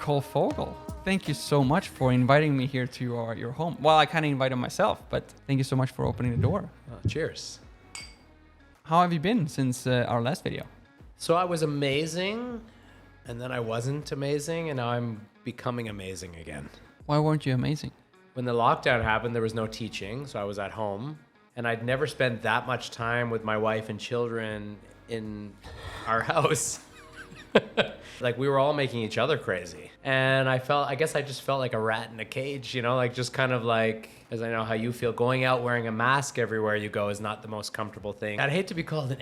Cole Fogel. Thank you so much for inviting me here to your home. Well, I kind of invited myself, but thank you so much for opening the door. Cheers. How have you been since our last video? So I was amazing, and then I wasn't amazing, and now I'm becoming amazing again. Why weren't you amazing? When the lockdown happened, there was no teaching, so I was at home, and I'd never spent that much time with my wife and children in our house. Like, we were all making each other crazy. And I guess I just felt like a rat in a cage, you know, like just kind of like, as I know how you feel, going out wearing a mask everywhere you go is not the most comfortable thing. I'd hate to be called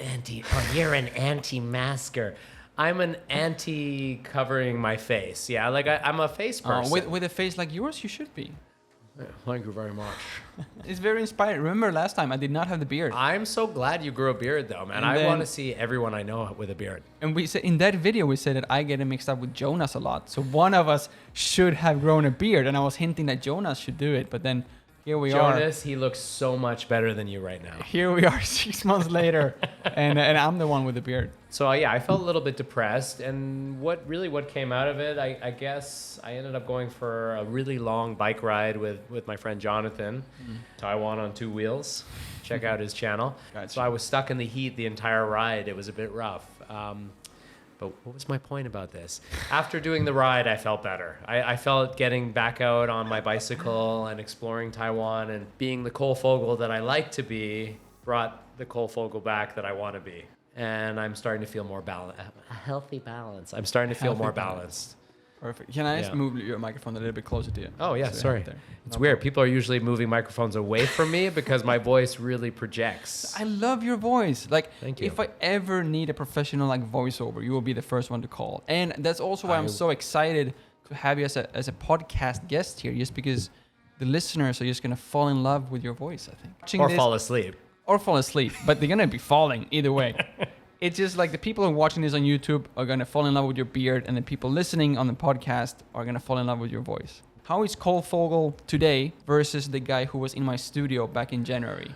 you're an anti-masker. I'm an anti-covering my face. Yeah, like I'm a face person. With a face like yours, you should be. Yeah, thank you very much. It's very inspiring. Remember last time I did not have the beard. I'm so glad you grew a beard though, man. I want to see everyone I know with a beard. And we said in that video, we said that I get it mixed up with Jonas a lot. So one of us should have grown a beard. And I was hinting that Jonas should do it. But then here we are. Jonas, he looks so much better than you right now. Here we are 6 months later. and I'm the one with the beard. So yeah, I felt a little bit depressed, and what came out of it, I guess I ended up going for a really long bike ride with my friend Jonathan, Taiwan on 2 wheels. Check out his channel. Gotcha. So I was stuck in the heat the entire ride. It was a bit rough. But what was my point about this? After doing the ride, I felt better. I felt getting back out on my bicycle and exploring Taiwan and being the Cole Fogel that I like to be brought the Cole Fogel back that I want to be. And I'm starting to feel more balanced. A healthy balance. I'm starting to feel more balanced. Perfect. Can I just move your microphone a little bit closer to you? Oh, yeah, so sorry. It's weird. People are usually moving microphones away from me because my voice really projects. I love your voice. Like, Thank you. If I ever need a professional like voiceover, you will be the first one to call. And that's also why I'm so excited to have you as a podcast guest here, just because the listeners are just going to fall in love with your voice, I think. Or fall asleep. Or fall asleep, but they're going to be falling either way. It's just like the people who are watching this on YouTube are going to fall in love with your beard, and the people listening on the podcast are going to fall in love with your voice. How is Cole Fogel today versus the guy who was in my studio back in January?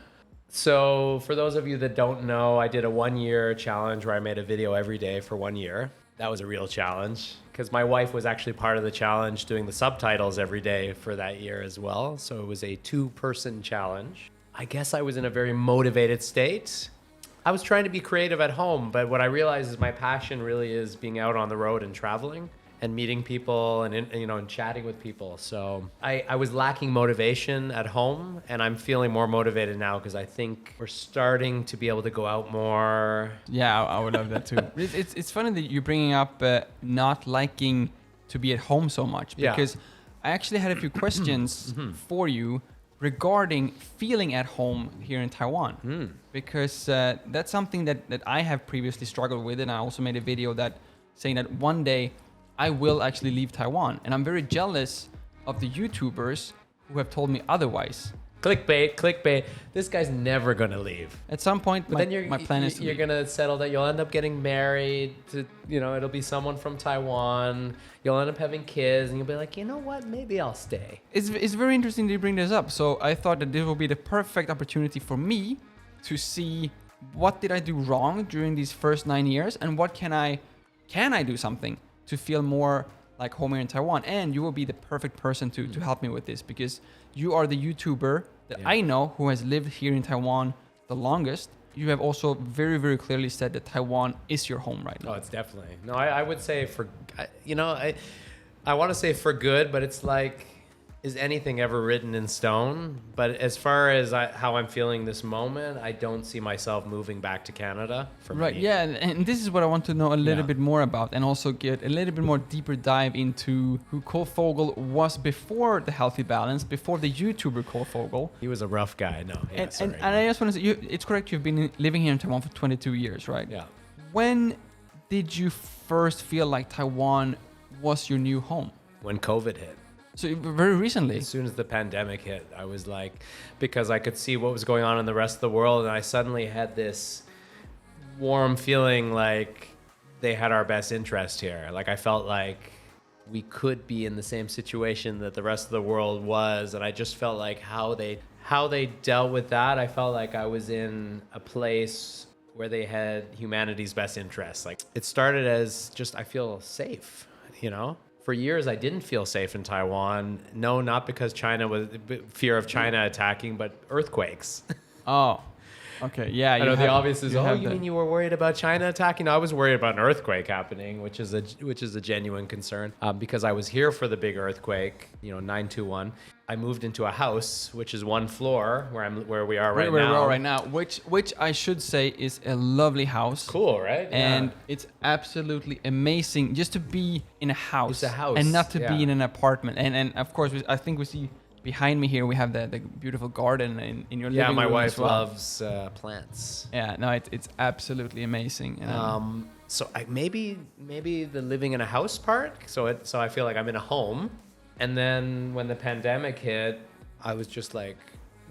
So for those of you that don't know, I did a 1-year challenge where I made a video every day for 1 year. That was a real challenge because my wife was actually part of the challenge doing the subtitles every day for that year as well. So it was a 2-person challenge. I guess I was in a very motivated state. I was trying to be creative at home, but what I realized is my passion really is being out on the road and traveling and meeting people and chatting with people. So I was lacking motivation at home, and I'm feeling more motivated now because I think we're starting to be able to go out more. Yeah, I would love that too. It's funny that you're bringing up not liking to be at home so much, because I actually had a few questions for you regarding feeling at home here in Taiwan, because that's something that I have previously struggled with, and I also made a video saying that one day I will actually leave Taiwan, and I'm very jealous of the YouTubers who have told me otherwise. Clickbait. This guy's never gonna leave. At some point, my plan is to you're gonna settle that. You'll end up getting married to, it'll be someone from Taiwan. You'll end up having kids, and you'll be like, you know what? Maybe I'll stay. It's very interesting that you bring this up. So I thought that this will be the perfect opportunity for me to see what did I do wrong during these first 9 years, and what can I do something to feel more like home here in Taiwan. And you will be the perfect person to help me with this, because you are the YouTuber that I know who has lived here in Taiwan the longest. You have also very, very clearly said that Taiwan is your home right now. Oh, it's definitely. No, I would say I want to say for good, but it's like, is anything ever written in stone? But as far as how I'm feeling this moment, I don't see myself moving back to Canada for me. Right, yeah, and this is what I want to know a little bit more about, and also get a little bit more deeper dive into who Cole Fogel was before the Healthy Balance, before the YouTuber Cole Fogel. He was a rough guy, no. Yeah, and I just want to say, it's correct, you've been living here in Taiwan for 22 years, right? Yeah. When did you first feel like Taiwan was your new home? When COVID hit. So very recently. As soon as the pandemic hit, I was like, because I could see what was going on in the rest of the world, and I suddenly had this warm feeling like they had our best interest here. Like I felt like we could be in the same situation that the rest of the world was, and I just felt like how they dealt with that, I felt like I was in a place where they had humanity's best interests. Like it started as just, I feel safe, For years, I didn't feel safe in Taiwan. No, not because fear of China attacking, but earthquakes. Oh, okay. Yeah. I know the obvious is, you mean you were worried about China attacking? No, I was worried about an earthquake happening, which is a genuine concern. Because I was here for the big earthquake, 921. I moved into a house, which is one floor where we are right now. Where we are right now, which I should say is a lovely house. Cool, right? And it's absolutely amazing just to be in a house. It's a house. And not to be in an apartment. And of course, I think we see behind me here, we have the beautiful garden in your living room. Yeah, my wife as well. loves plants. Yeah, no, it's absolutely amazing. So maybe the living in a house part. So I feel like I'm in a home. And then when the pandemic hit, I was just like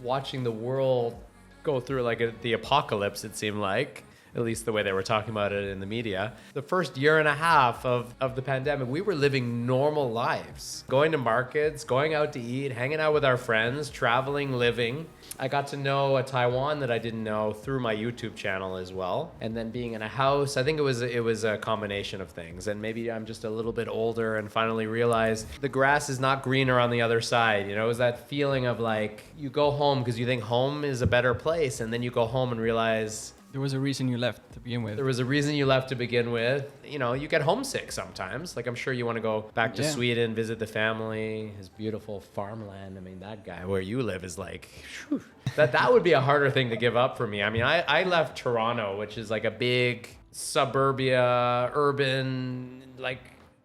watching the world go through like the apocalypse, it seemed like, at least the way they were talking about it in the media. The first year and a half of the pandemic, we were living normal lives, going to markets, going out to eat, hanging out with our friends, traveling, living. I got to know a Taiwan that I didn't know through my YouTube channel as well. And then being in a house, I think it was a combination of things. And maybe I'm just a little bit older and finally realized the grass is not greener on the other side. It was that feeling of like, you go home because you think home is a better place. And then you go home and realize there was a reason you left to begin with. There was a reason you left to begin with. You get homesick sometimes. Like, I'm sure you want to go back to Sweden, visit the family, his beautiful farmland. I mean, that guy where you live is like, whew. That would be a harder thing to give up for me. I mean, I left Toronto, which is like a big suburbia, urban, like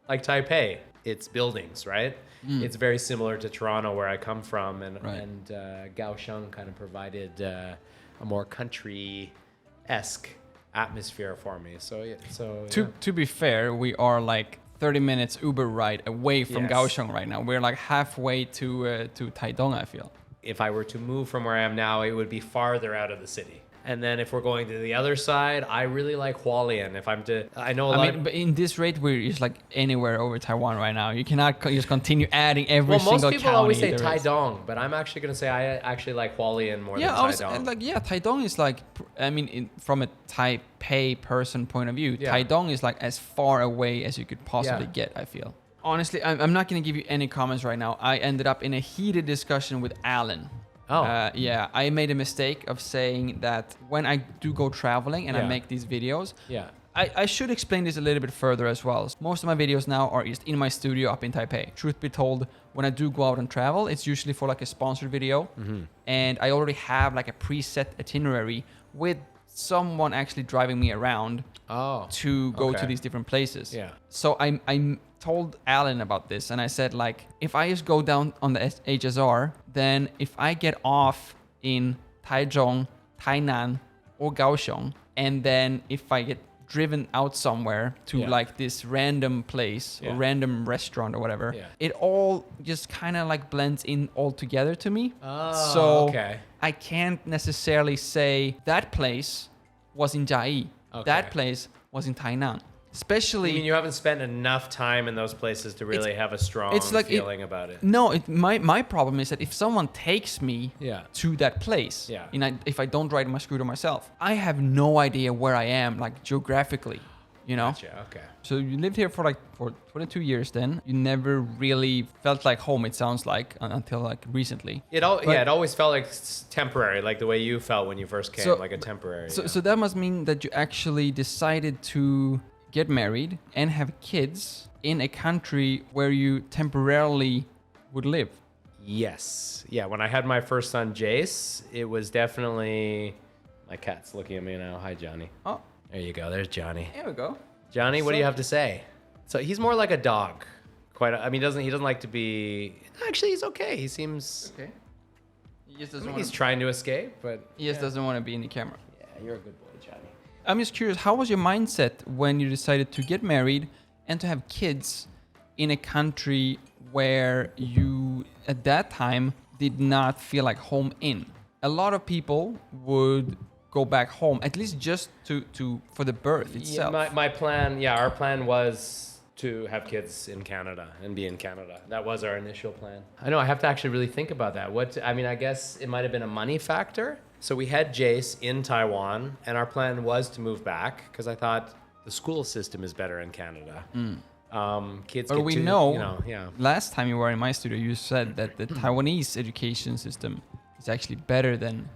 Taipei. It's buildings, right? It's very similar to Toronto where I come from. And Kaohsiung kind of provided a more country-esque atmosphere for me. To be fair, we are like 30 minutes Uber ride away from Kaohsiung right now. We're like halfway to Taidong, I feel. If I were to move from where I am now, it would be farther out of the city. And then if we're going to the other side, I really like Hualien. But in this rate, we're just like anywhere over Taiwan right now. You cannot just continue adding every single county. Most people always say Taidong, but I'm actually going to say I actually like Hualien more than Taidong. Taidong is like, from a Taipei person point of view, Taidong is like as far away as you could possibly get, I feel. Honestly, I'm not going to give you any comments right now. I ended up in a heated discussion with Alan. I made a mistake of saying that when I do go traveling and I make these videos, I should explain this a little bit further as well. Most of my videos now are just in my studio up in Taipei. Truth be told, when I do go out and travel, it's usually for like a sponsored video. And I already have like a preset itinerary with someone actually driving me around to go to these different places. So I told Alan about this and I said, like, if I just go down on the HSR, then if I get off in Taichung, Tainan, or Kaohsiung, and then if I get driven out somewhere to like this random place or random restaurant or whatever, it all just kind of like blends in all together to me. I can't necessarily say that place was in Chiayi, that place was in Tainan. Especially, you haven't spent enough time in those places to really have a strong feeling about it. No, my problem is that if someone takes me to that place, if I don't ride my scooter myself, I have no idea where I am, like geographically, Gotcha, okay. So you lived here for 22 years then. You never really felt like home, it sounds like, until like recently. It always felt like temporary, like the way you felt when you first came, like a temporary. So that must mean that you actually decided to get married and have kids in a country where you temporarily would live. Yes. Yeah, when I had my first son, Jace, it was definitely... My cat's looking at me now. Hi, Johnny. Oh. There you go. There's Johnny. There we go. Johnny, what do you have to say? So he's more like a dog. He doesn't like to be... Actually, he's okay. He seems... Okay. He's trying to escape, but... He just doesn't want to be in the camera. Yeah, you're a good boy, Johnny. I'm just curious, how was your mindset when you decided to get married and to have kids in a country where you, at that time, did not feel like home in? A lot of people would go back home, at least just for the birth itself. Yeah, our plan was to have kids in Canada and be in Canada. That was our initial plan. I know, I have to actually really think about that. I guess it might have been a money factor. So we had Jace in Taiwan, and our plan was to move back because I thought the school system is better in Canada. Kids But get we to, know, yeah. last time you were in my studio, you said that the Taiwanese education system is actually better than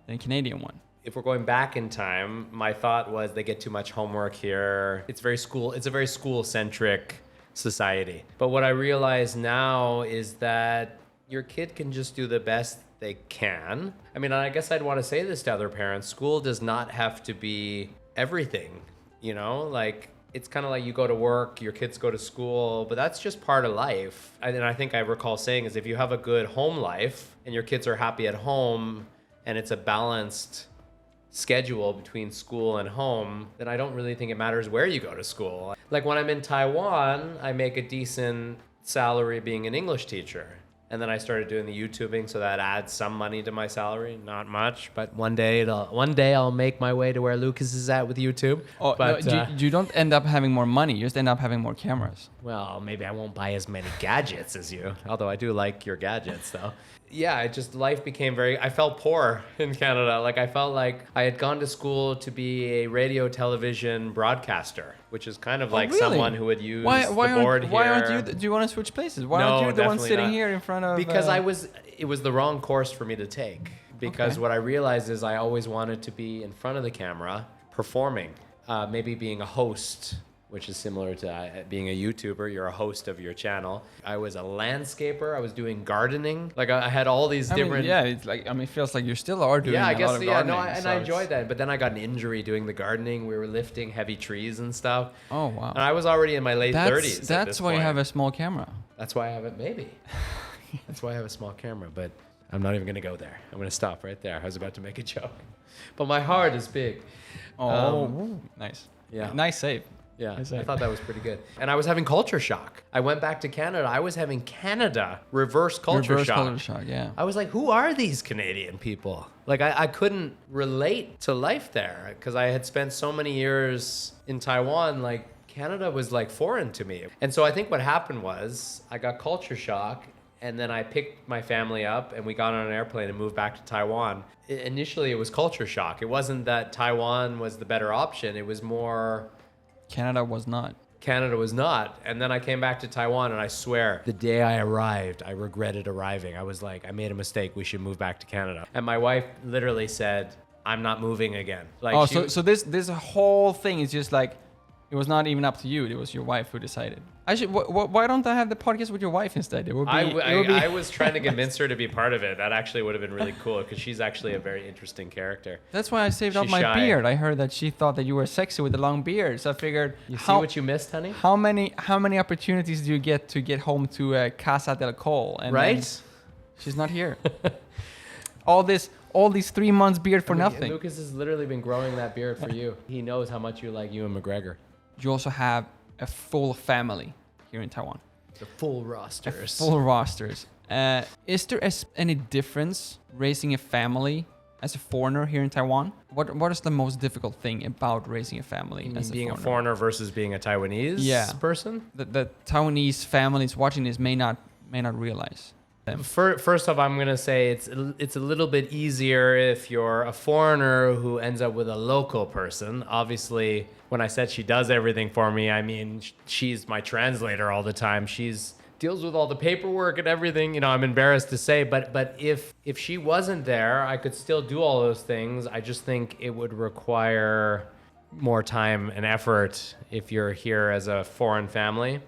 the Canadian one. If we're going back in time, my thought was they get too much homework here. It's a very school-centric society. But what I realize now is that your kid can just do the best they can. I mean, I guess I'd want to say this to other parents. School does not have to be everything, like it's kind of like you go to work, your kids go to school, but that's just part of life. And I think I recall saying is if you have a good home life and your kids are happy at home and it's a balanced schedule between school and home, then I don't really think it matters where you go to school. Like when I'm in Taiwan, I make a decent salary being an English teacher. And then I started doing the YouTubing, so that adds some money to my salary. Not much, but one day I'll make my way to where Lukas is at with YouTube. Oh, but no, you don't end up having more money. You just end up having more cameras. Well, maybe I won't buy as many gadgets as you. Although I do like your gadgets, though. Yeah, life became I felt poor in Canada. Like I felt like I had gone to school to be a radio television broadcaster, which is kind of like really? someone who would use the board here. Why aren't you? Do you want to switch places? Why aren't you the one sitting here in front of? Because it was the wrong course for me to take. Because what I realized is I always wanted to be in front of the camera, performing, maybe being a host, which is similar to being a YouTuber. You're a host of your channel. I was a landscaper. I was doing gardening. Like I had all these different. It's like it feels like you still are doing. Yeah, I guess. gardening, I enjoyed that. But then I got an injury doing the gardening. We were lifting heavy trees and stuff. Oh wow! And I was already in my late 30s. That's why you have a small camera. That's why I have it. Maybe. That's why I have a small camera. But I'm not even gonna go there. I'm gonna stop right there. I was about to make a joke, but my heart is big. Nice. Yeah. Nice save. Yeah, I thought that was pretty good. And I was having culture shock. I went back to Canada. I was having Canada reverse culture shock. Yeah. I was like, who are these Canadian people? Like, I couldn't relate to life there because I had spent so many years in Taiwan. Like, Canada was like foreign to me. And so I think what happened was I got culture shock. And then I picked my family up and we got on an airplane and moved back to Taiwan. Initially, it was culture shock. It wasn't that Taiwan was the better option. It was more... Canada was not. And then I came back to Taiwan and I swear, the day I arrived, I regretted arriving. I was like, I made a mistake. We should move back to Canada. And my wife literally said, I'm not moving again. Like, so this whole thing is just like, it was not even up to you. It was your wife who decided. Why don't I have the podcast with your wife instead? It would be. I was trying to convince her to be part of it. That actually would have been really cool because she's actually a very interesting character. That's why I saved up my beard. I heard that she thought that you were sexy with the long beard, so I figured. You see what you missed, honey? How many opportunities do you get to get home to Casa del Col? And right. She's not here. all these 3 months beard for nothing. Lukas has literally been growing that beard for you. He knows how much you like Ewan McGregor. You also have a full family here in Taiwan. The full rosters. Is there any difference raising a family as a foreigner here in Taiwan? What is the most difficult thing about raising a family as being a foreigner versus being a Taiwanese person? The Taiwanese families watching this may not realize. First off, I'm going to say it's a little bit easier if you're a foreigner who ends up with a local person. Obviously, when I said she does everything for me, I mean, she's my translator all the time. She's deals with all the paperwork and everything. I'm embarrassed to say, but if she wasn't there, I could still do all those things. I just think it would require more time and effort if you're here as a foreign family.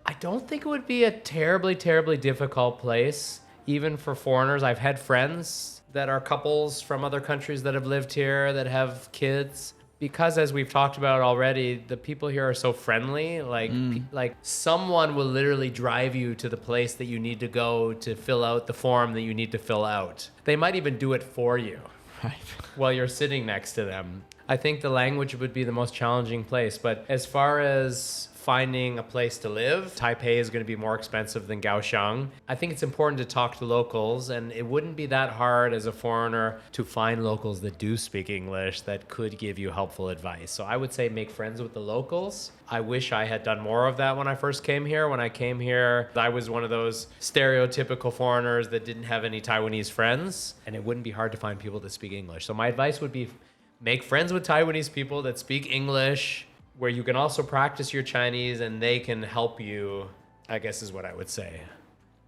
I don't think it would be a terribly, terribly difficult place, even for foreigners. I've had friends that are couples from other countries that have lived here that have kids. Because as we've talked about already, the people here are so friendly. Like someone will literally drive you to the place that you need to go to fill out the form that you need to fill out. They might even do it for you while you're sitting next to them. I think the language would be the most challenging place. But as far as finding a place to live, Taipei is going to be more expensive than Kaohsiung. I think it's important to talk to locals, and it wouldn't be that hard as a foreigner to find locals that do speak English that could give you helpful advice. So I would say make friends with the locals. I wish I had done more of that when I first came here. When I came here, I was one of those stereotypical foreigners that didn't have any Taiwanese friends, and it wouldn't be hard to find people that speak English. So my advice would be make friends with Taiwanese people that speak English. where you can also practice your Chinese and they can help you, I guess is what I would say.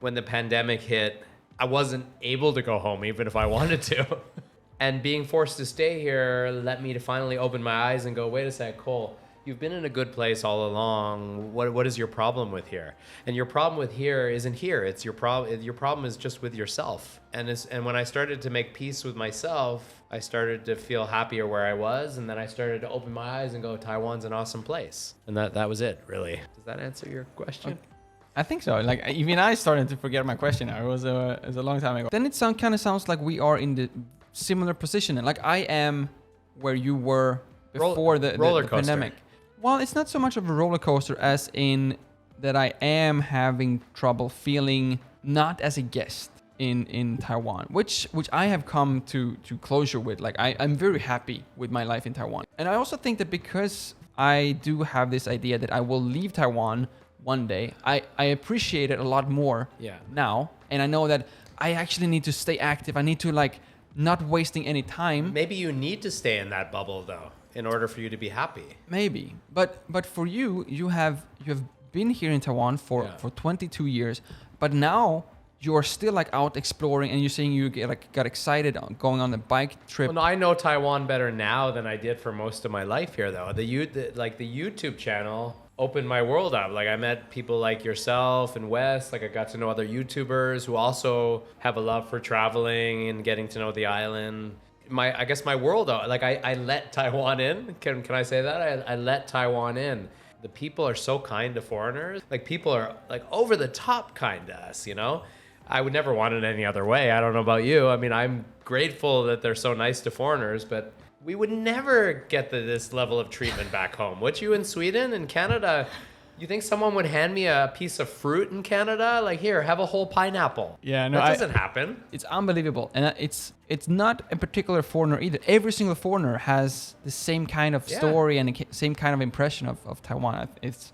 When the pandemic hit, I wasn't able to go home even if I wanted to. And being forced to stay here led me to finally open my eyes and go, wait a sec, Cole, you've been in a good place all along. What is your problem with here? And your problem with here isn't here. It's your problem. Your problem is just with yourself. And when I started to make peace with myself, I started to feel happier where I was. And then I started to open my eyes and go, Taiwan's an awesome place. And that was it, really. Does that answer your question? I think so. Like even I started to forget my question now. It was a long time ago. Then it kind of sounds like we are in the similar position. And like I am where you were before the pandemic. Well, it's not so much of a roller coaster as in that I am having trouble feeling not as a guest in Taiwan, which I have come to closure with. Like I'm very happy with my life in Taiwan. And I also think that because I do have this idea that I will leave Taiwan one day, I appreciate it a lot more now. And I know that I actually need to stay active. I need to like not wasting any time. Maybe you need to stay in that bubble though, in order for you to be happy. Maybe. But for you have been here in Taiwan for 22 years, but now you're still like out exploring, and you're saying you got excited on going on the bike trip. Well, no, I know Taiwan better now than I did for most of my life here though. The YouTube channel opened my world up. Like I met people like yourself and Wes. Like I got to know other YouTubers who also have a love for traveling and getting to know the island. I guess my world, like I let Taiwan in. Can I say that? I let Taiwan in. The people are so kind to foreigners. Like people are like over the top kind to us, you know? I would never want it any other way. I don't know about you. I mean, I'm grateful that they're so nice to foreigners, but we would never get this level of treatment back home. Would you in Sweden and Canada? You think someone would hand me a piece of fruit in Canada? Like, here, have a whole pineapple. Yeah, no, that doesn't happen. It's unbelievable. And it's not a particular foreigner either. Every single foreigner has the same kind of story and the same kind of impression of Taiwan. It's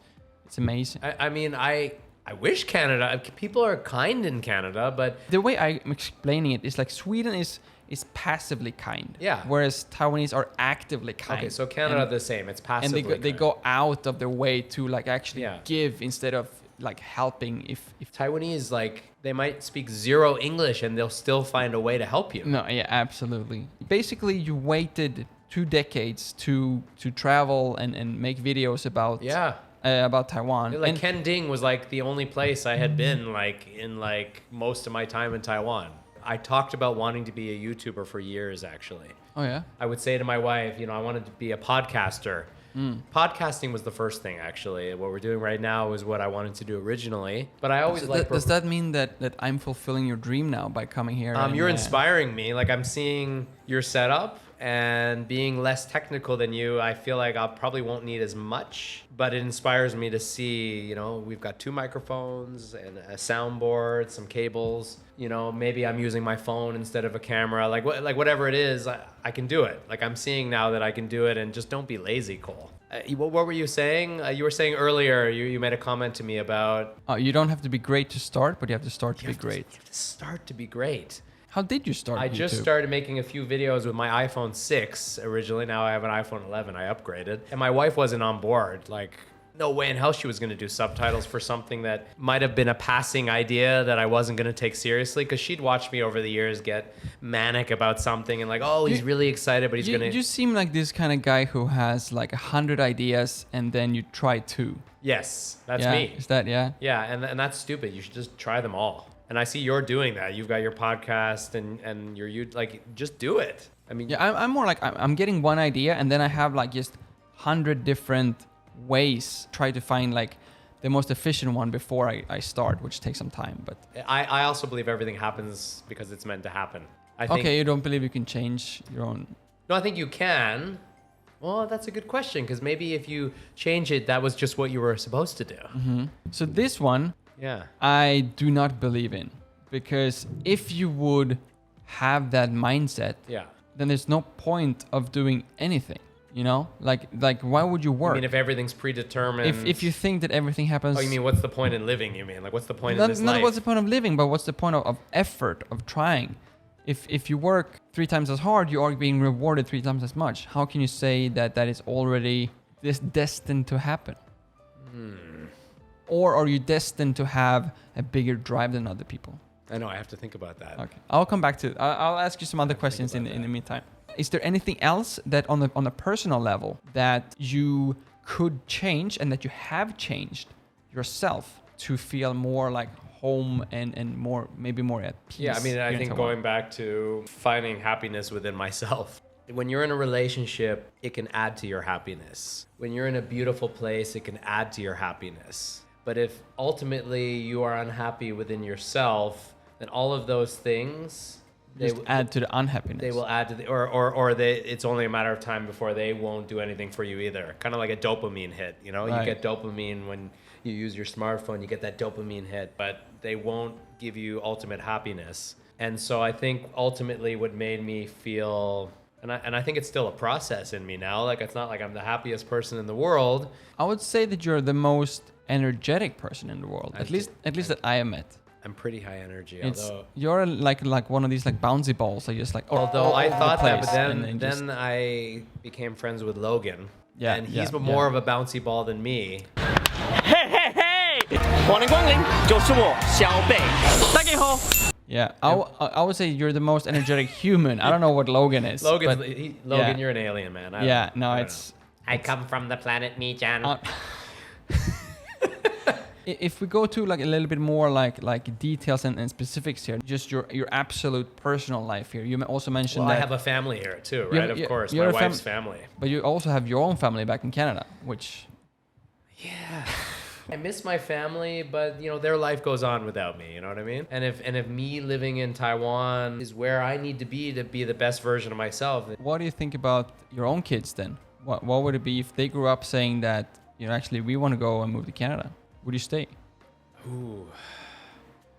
amazing. I mean, I wish Canada, people are kind in Canada, but the way I'm explaining it is like Sweden is passively kind. Yeah. Whereas Taiwanese are actively kind. Okay, so Canada the same. It's passively kind. And they go out of their way to like actually give instead of like helping. If Taiwanese, like they might speak zero English and they'll still find a way to help you. No, yeah, absolutely. Basically, you waited 2 decades to travel and make videos about about Taiwan. Like Ken Ding was like the only place I had been like in like most of my time in Taiwan. I talked about wanting to be a YouTuber for years, actually. Oh, yeah? I would say to my wife, you know, I wanted to be a podcaster. Podcasting was the first thing, actually. What we're doing right now is what I wanted to do originally. But I always does that mean that I'm fulfilling your dream now by coming here? You're inspiring me. Like, I'm seeing your setup, and being less technical than you, I feel like I probably won't need as much. But it inspires me to see, you know, we've got 2 microphones and a soundboard, some cables. You know, maybe I'm using my phone instead of a camera. Like whatever it is, I can do it. Like I'm seeing now that I can do it, and just don't be lazy, Cole. What were you saying? You were saying earlier, you made a comment to me about... you don't have to be great to start, but you have to start to be great. You have to start to be great. How did you start I YouTube? just started making a few videos with my iPhone 6 originally. Now I have an iPhone 11. I upgraded. And my wife wasn't on board. Like, no way in hell she was going to do subtitles for something that might have been a passing idea that I wasn't going to take seriously, because she'd watched me over the years get manic about something and like, oh, he's really excited, but he's going to... You seem like this kind of guy who has like 100 ideas and then you try 2. Yes, that's me. Is that, yeah? Yeah, and that's stupid. You should just try them all. And I see you're doing that. You've got your podcast and you like, just do it. I mean... Yeah, I'm more like, I'm getting one idea and then I have like just 100 different ways, try to find like the most efficient one before I start, which takes some time. But I also believe everything happens because it's meant to happen. I think, okay, you don't believe you can change your own... No, I think you can. Well, that's a good question, because maybe if you change it, that was just what you were supposed to do. Mm-hmm. So this one, I do not believe in, because if you would have that mindset, then there's no point of doing anything. You know, like why would you work? I mean, if everything's predetermined. If you think that everything happens. Oh, you mean what's the point in living? You mean like what's the point in this life? Not what's the point of living, but what's the point of effort, of trying? If you work 3 times as hard, you are being rewarded 3 times as much. How can you say that is already this destined to happen? Or are you destined to have a bigger drive than other people? I know, I have to think about that. Okay, I'll come back to it. I'll ask you some other questions in the meantime. Is there anything else that on a personal level that you could change and that you have changed yourself to feel more like home and maybe more at peace? Yeah, I mean, I think going back to finding happiness within myself. When you're in a relationship, it can add to your happiness. When you're in a beautiful place, it can add to your happiness. But if ultimately you are unhappy within yourself, then all of those things add to the unhappiness. They will add to the, or it's only a matter of time before they won't do anything for you either. Kind of like a dopamine hit, you know? Right. You get dopamine when you use your smartphone, you get that dopamine hit, but they won't give you ultimate happiness. And so I think ultimately what made me feel, and I think it's still a process in me now, like it's not like I'm the happiest person in the world. I would say that you're the most energetic person in the world, at least that I have met. I'm pretty high energy, although you're like one of these like bouncy balls. I just like. Although I thought that, but then I became friends with Logan. Yeah, and he's more of a bouncy ball than me. Hey, hey, hey! 欢迎光临，就是我小贝。大家好。Yeah, I would say you're the most energetic human. I don't know what Logan is. Logan, you're an alien, man. I come from the planet Michan. If we go to like a little bit more like details and specifics here, just your absolute personal life here. You also mentioned that I have a family here too, right? Of course, my wife's family. But you also have your own family back in Canada, which... Yeah. I miss my family, but you know, their life goes on without me, you know what I mean? And if me living in Taiwan is where I need to be the best version of myself. What do you think about your own kids then? What would it be if they grew up saying that, you know, actually we want to go and move to Canada? Would you stay? Ooh.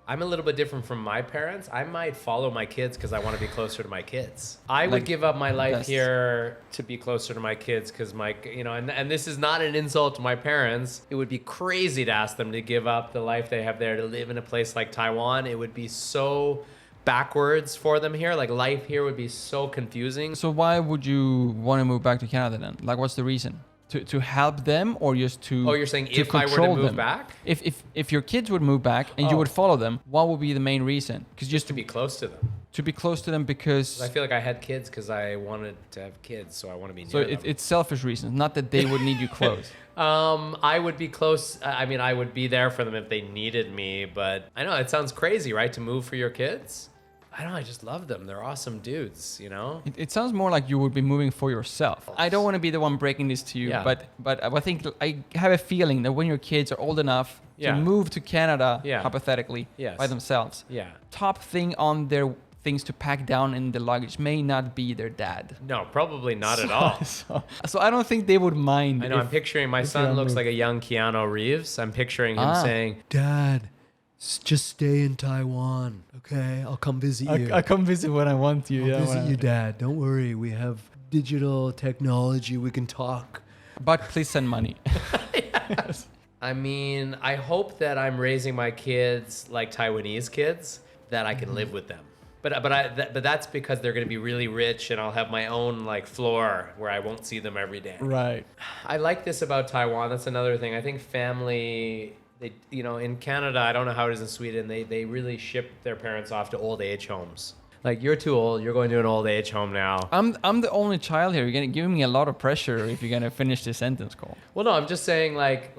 I'm a little bit different from my parents. I might follow my kids because I want to be closer to my kids. I would give up my life here to be closer to my kids because and this is not an insult to my parents. It would be crazy to ask them to give up the life they have there to live in a place like Taiwan. It would be so backwards for them here. Like life here would be so confusing. So why would you want to move back to Canada then? Like what's the reason? To help them or just to... Oh, you're saying if I were to move back? If your kids would move back and you would follow them, what would be the main reason? Because just to be close to them. To be close to them because... I feel like I had kids because I wanted to have kids, so I want to be near them. So it's selfish reasons, not that they would need you close. I would be close. I mean, I would be there for them if they needed me, but I know it sounds crazy, right? To move for your kids? I don't know, I just love them. They're awesome dudes, you know? It sounds more like you would be moving for yourself. I don't want to be the one breaking this to you, but I think I have a feeling that when your kids are old enough to move to Canada, hypothetically, by themselves, top thing on their things to pack down in the luggage may not be their dad. No, probably not at all. So I don't think they would mind. I know, I'm picturing my son looks like a young Keanu Reeves. I'm picturing him saying, Dad, just stay in Taiwan, okay? I'll come visit you. I'll come visit when I want you. I'll visit you, Dad. Don't worry. We have digital technology. We can talk. But please send money. Yes. I mean, I hope that I'm raising my kids like Taiwanese kids, that I can live with them. But that's because they're going to be really rich and I'll have my own like floor where I won't see them every day. Right. I like this about Taiwan. That's another thing. I think family... in Canada, I don't know how it is in Sweden, they really ship their parents off to old age homes. Like, you're too old, you're going to an old age home now. I'm the only child here. You're going to give me a lot of pressure if you're going to finish this sentence, Cole. Well, no, I'm just saying, like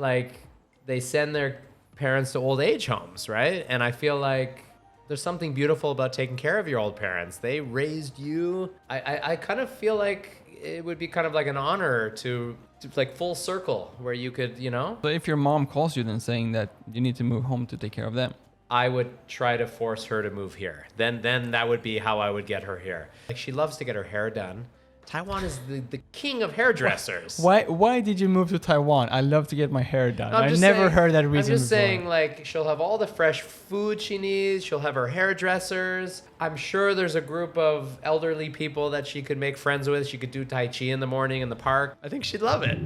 they send their parents to old age homes, right? And I feel like there's something beautiful about taking care of your old parents. They raised you. I kind of feel like it would be kind of like an honor to like full circle where you could, So if your mom calls you then saying that you need to move home to take care of them, I would try to force her to move here. Then that would be how I would get her here. Like, she loves to get her hair done. Taiwan is the king of hairdressers. Why did you move to Taiwan? I love to get my hair done. I never heard that reason I'm just before. saying, like, she'll have all the fresh food she needs. She'll have her hairdressers. I'm sure there's a group of elderly people that she could make friends with. She could do Tai Chi in the morning in the park. I think she'd love it.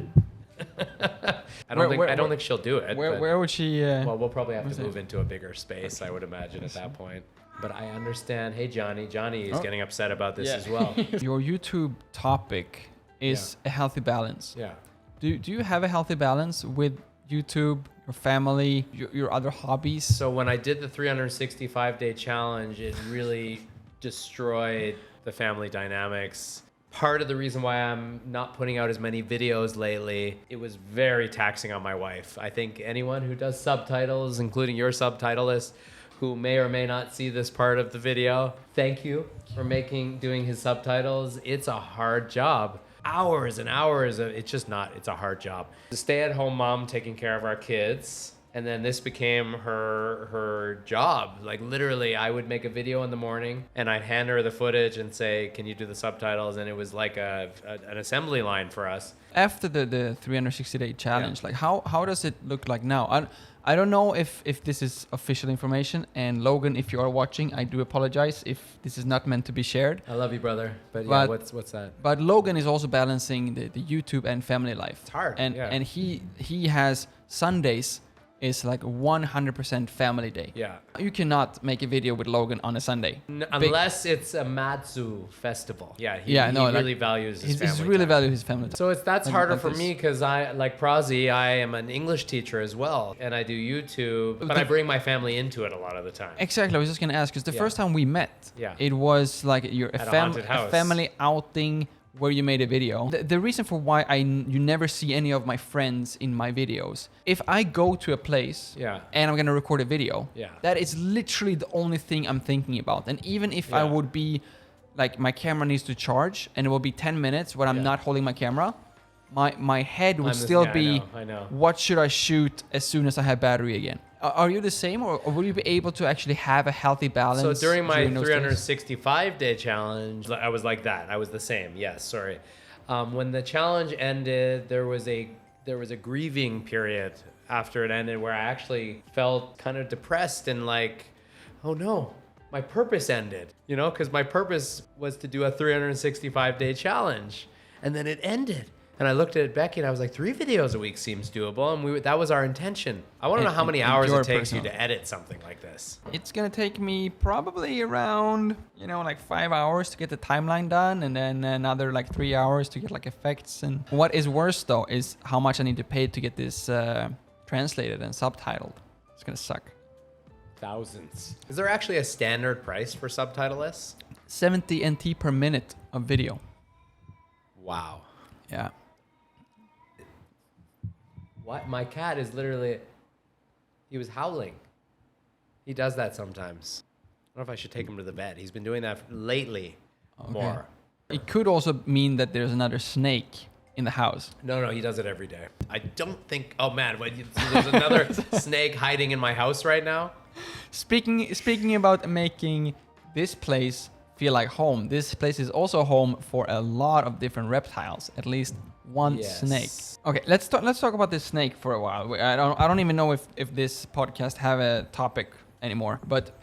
I don't think she'll do it. Where would she... well, we'll probably have to move into a bigger space, I would imagine, at that point. But I understand. Hey, Johnny is getting upset about this as well. Your YouTube topic is a healthy balance. Yeah. Do you have a healthy balance with YouTube, your family, your other hobbies? So when I did the 365-day challenge, it really destroyed the family dynamics. Part of the reason why I'm not putting out as many videos lately, it was very taxing on my wife. I think anyone who does subtitles, including your subtitlist, who may or may not see this part of the video, thank you for doing his subtitles. It's a hard job. Hours and hours of, it's a hard job. The stay-at-home mom taking care of our kids, and then this became her job. Like literally, I would make a video in the morning and I'd hand her the footage and say, can you do the subtitles? And it was like an assembly line for us. After the 360-day challenge, like how does it look like now? I don't know if this is official information, and Logan, if you are watching, I do apologize if this is not meant to be shared. I love you, brother. But yeah, what's that? But Logan is also balancing the YouTube and family life. It's hard. And he has Sundays is like 100% family day. Yeah. You cannot make a video with Logan on a Sunday. Unless it's a Matsu festival. Yeah, he really values his family. He really values his family time. So that's harder for me because I, like Prazi, I am an English teacher as well. And I do YouTube, but I bring my family into it a lot of the time. Exactly. I was just going to ask, because the first time we met, Yeah. it was like a family outing where you made a video. The reason for why you never see any of my friends in my videos, if I go to a place and I'm gonna record a video, that is literally the only thing I'm thinking about. And even if I would be like, my camera needs to charge and it will be 10 minutes when I'm not holding my camera, my head would still be, I know. what should I shoot as soon as I have battery again? Are you the same, or will you be able to actually have a healthy balance? So during my 365-day challenge, I was like that. I was the same. Yes, sorry. When the challenge ended, there was a grieving period after it ended where I actually felt kind of depressed and like, oh no, my purpose ended. You know, because my purpose was to do a 365-day challenge, and then it ended. And I looked at Becky and I was like, 3 videos a week seems doable. And that was our intention. I want to know how many hours it takes you to edit something like this. It's going to take me probably around, like 5 hours to get the timeline done. And then another like 3 hours to get like effects. And what is worse though is how much I need to pay to get this translated and subtitled. It's going to suck. Thousands. Is there actually a standard price for subtitlelists? 70 NT per minute of video. Wow. Yeah. What? My cat is literally, he was howling. He does that sometimes. I don't know if I should take him to the vet. He's been doing that lately more. It could also mean that there's another snake in the house. No, he does it every day. I don't think, oh man, there's another snake hiding in my house right now. Speaking about making this place feel like home, this place is also home for a lot of different reptiles, at least one snake. Okay, let's talk about this snake for a while. I don't even know if this podcast have a topic anymore, but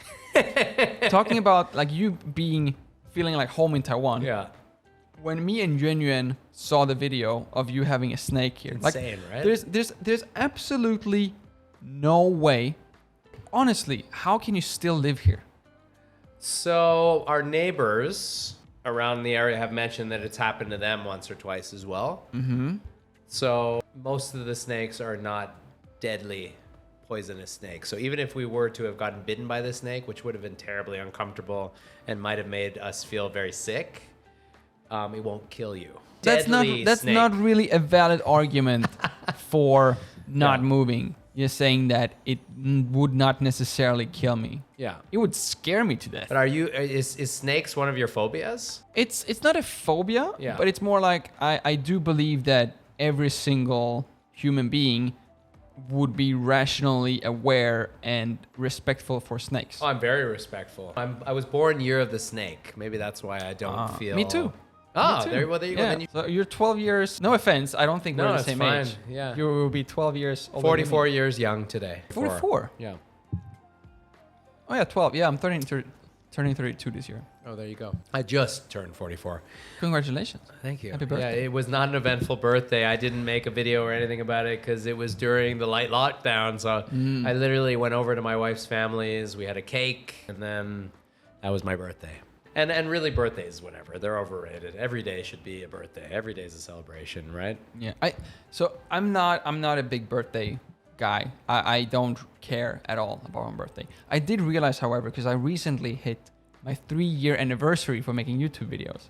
talking about like you feeling like home in Taiwan. Yeah. When me and Yuan saw the video of you having a snake here, insane, right? There's absolutely no way. Honestly, how can you still live here? So our neighbors around the area have mentioned that it's happened to them once or twice as well. Mm-hmm. So most of the snakes are not deadly poisonous snakes. So even if we were to have gotten bitten by the snake, which would have been terribly uncomfortable and might have made us feel very sick, it won't kill you. That's not really a valid argument for not moving. You're saying that it would not necessarily kill me. Yeah. It would scare me to death. But is snakes one of your phobias? It's not a phobia, but it's more like I do believe that every single human being would be rationally aware and respectful for snakes. Oh, I'm very respectful. I was born year of the snake. Maybe that's why I don't feel... Me too. Oh, there you go. Then So you're 12 years... No offense, I don't think we're the same age. Yeah. You will be 12 years older 44 years young today. 44? Yeah. Oh yeah, 12. Yeah, I'm turning 32 this year. Oh, there you go. I just turned 44. Congratulations. Thank you. Happy birthday. Yeah, it was not an eventful birthday. I didn't make a video or anything about it because it was during the light lockdown. So I literally went over to my wife's family's. We had a cake, and then that was my birthday. And really, birthdays, whatever, they're overrated. Every day should be a birthday. Every day is a celebration, right? Yeah. So I'm not a big birthday guy. I don't care at all about my birthday. I did realize, however, because I recently hit my 3-year anniversary for making YouTube videos,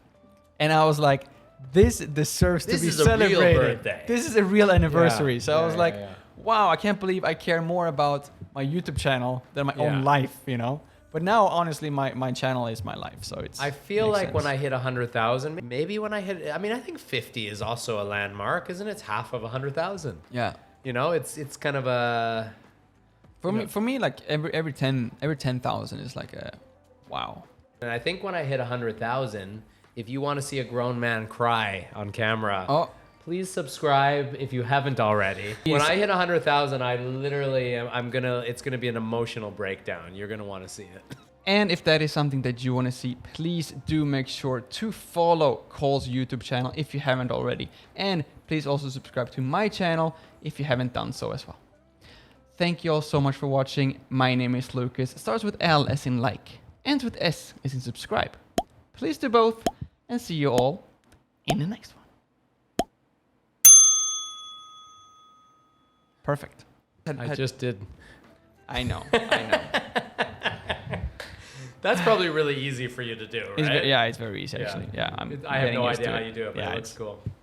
and I was like, this deserves to be celebrated. This is a real birthday. This is a real anniversary. Yeah, so yeah, I was like, yeah. wow, I can't believe I care more about my YouTube channel than my own Yeah. life, you know? But now, honestly, my channel is my life, so it's. I feel makes like sense. when I hit 100,000, maybe when I hit, I mean, I think 50 is also a landmark, isn't it? It's half of 100,000. Yeah. You know, it's kind of a. For me, like every 10,000 is like a, wow. And I think when I hit 100,000, if you want to see a grown man cry on camera, please subscribe if you haven't already. When I hit 100,000, I literally it's gonna be an emotional breakdown. You're gonna want to see it. And if that is something that you want to see, please do make sure to follow Cole's YouTube channel if you haven't already. And please also subscribe to my channel if you haven't done so as well. Thank you all so much for watching. My name is Lukas. It starts with L as in like, ends with S as in subscribe. Please do both, and see you all in the next one. Perfect. I just did. I know. That's probably really easy for you to do, right? Yeah, it's very easy actually. Yeah, I have no idea to how it. you do it, but Yeah, it looks cool.